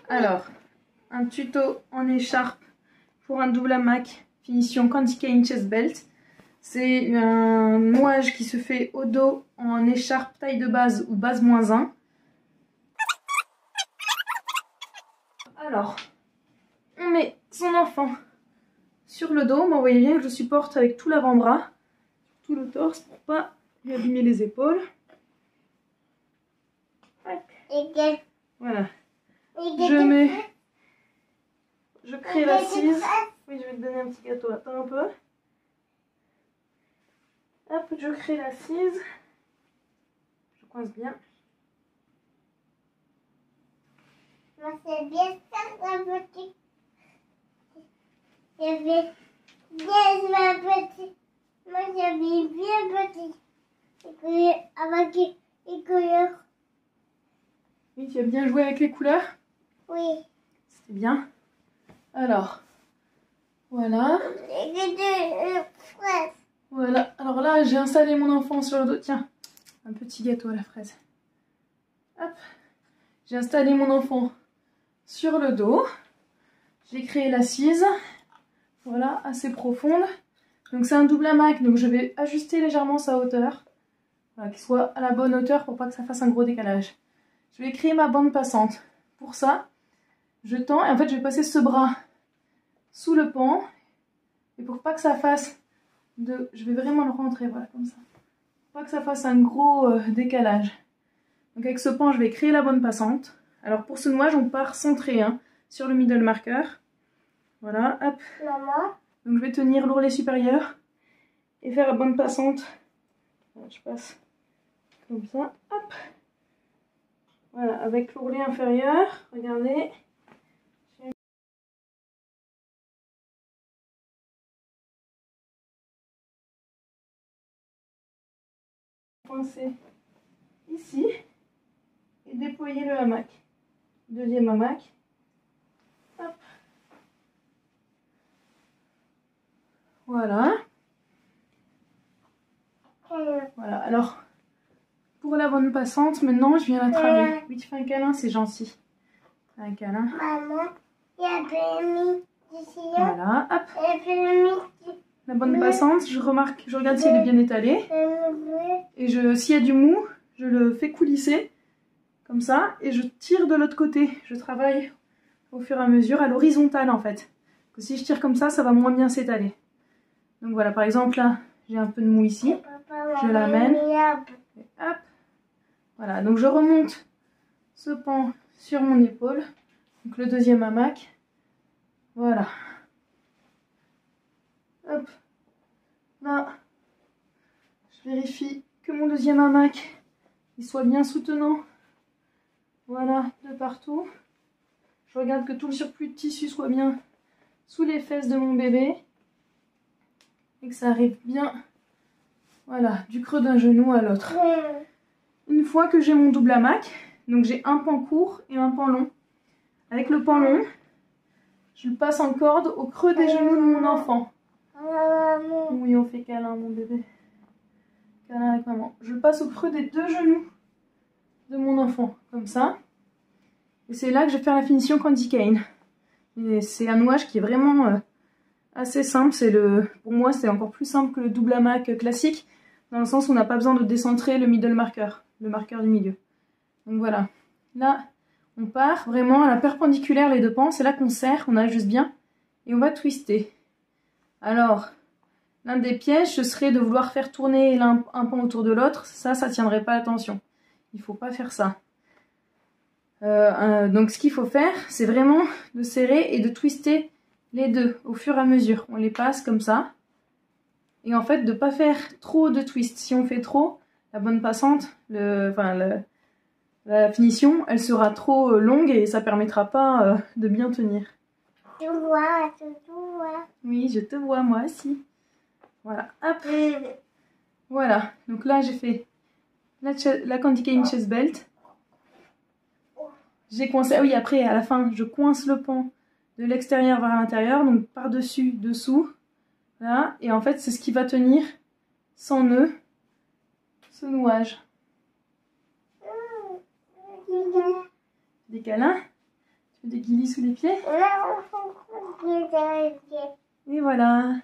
Alors, un tuto en écharpe pour un double hamac finition Candy Cane Chest Belt. C'est un nouage qui se fait au dos en écharpe taille de base ou base -1. Alors, on met son enfant sur le dos. Vous voyez bien que je supporte avec tout l'avant-bras, tout le torse pour pas lui abîmer les épaules. Voilà. Je crée l'assise. Oui, je vais te donner un petit gâteau. Attends un peu. Hop, je crée l'assise. Je coince bien. Moi, c'est bien ça, ma petite. J'avais bien ma petite. Moi, j'avais bien petite. Avec les couleurs. Oui, tu as bien joué avec les couleurs? Oui. C'était bien. Alors, voilà. Voilà. Alors là, j'ai installé mon enfant sur le dos. Tiens, un petit gâteau à la fraise. Hop. J'ai installé mon enfant sur le dos. J'ai créé l'assise. Voilà, assez profonde. Donc c'est un double hamac, donc je vais ajuster légèrement sa hauteur. Voilà, qu'il soit à la bonne hauteur pour pas que ça fasse un gros décalage. Je vais créer ma bande passante. Pour ça, je tends et en fait je vais passer ce bras sous le pan. Et pour pas que ça fasse de... Je vais vraiment le rentrer, voilà, comme ça. Pour pas que ça fasse un gros décalage. Donc avec ce pan, je vais créer la bande passante. Alors pour ce nouage, on part centré sur le middle marker. Voilà, hop. Maman. Donc je vais tenir l'ourlet supérieur et faire la bande passante. Voilà, je passe comme ça, hop. Voilà, avec l'ourlet inférieur, regardez. Coincer ici et déployer le hamac. Deuxième hamac. Hop. Voilà. Voilà, alors pour la bande passante, maintenant je viens la tramer. Oui, tu fais un câlin, c'est gentil. Un câlin. Maman, il y a mis ici. Voilà, hop. Il y a La bande passante, je regarde si elle est bien étalée. Et s'il y a du mou, je le fais coulisser comme ça et je tire de l'autre côté. Je travaille au fur et à mesure à l'horizontale en fait. Que si je tire comme ça va moins bien s'étaler. Donc voilà, par exemple là, j'ai un peu de mou ici. Je l'amène. Hop. Voilà, donc je remonte ce pan sur mon épaule. Donc le deuxième hamac. Voilà. Hop. Là, je vérifie que mon deuxième hamac il soit bien soutenant. Voilà, de partout. Je regarde que tout le surplus de tissu soit bien sous les fesses de mon bébé. Et que ça arrive bien, voilà, du creux d'un genou à l'autre. Une fois que j'ai mon double hamac, donc j'ai un pan court et un pan long. Avec le pan long, je le passe en corde au creux des genoux de mon enfant. Oui, on fait câlin, mon bébé. Câlin avec maman. Je le passe au creux des deux genoux de mon enfant, comme ça. Et c'est là que je vais faire la finition Candy Cane. C'est un nouage qui est vraiment assez simple. Pour moi, c'est encore plus simple que le double hamac classique, dans le sens où on n'a pas besoin de décentrer le middle marker, le marqueur du milieu. Donc voilà. Là, on part vraiment à la perpendiculaire les deux pans. C'est là qu'on serre, on ajuste bien et on va twister. Alors, l'un des pièges, ce serait de vouloir faire tourner un pan autour de l'autre. Ça tiendrait pas la tension. Il faut pas faire ça. Donc ce qu'il faut faire, c'est vraiment de serrer et de twister les deux au fur et à mesure. On les passe comme ça. Et en fait, de ne pas faire trop de twist. Si on fait trop, la bande passante, la finition, elle sera trop longue et ça ne permettra pas de bien tenir. Je te vois. Oui, je te vois, moi aussi. Voilà, hop. Voilà, donc là j'ai fait la Candy Cane Chest Belt. J'ai coincé, ah oui, après à la fin, je coince le pan de l'extérieur vers l'intérieur, donc par-dessus, dessous. Là, et en fait, c'est ce qui va tenir sans nœud ce nouage. Des câlins. Tu veux des guilis sous les pieds? Non, Et voilà.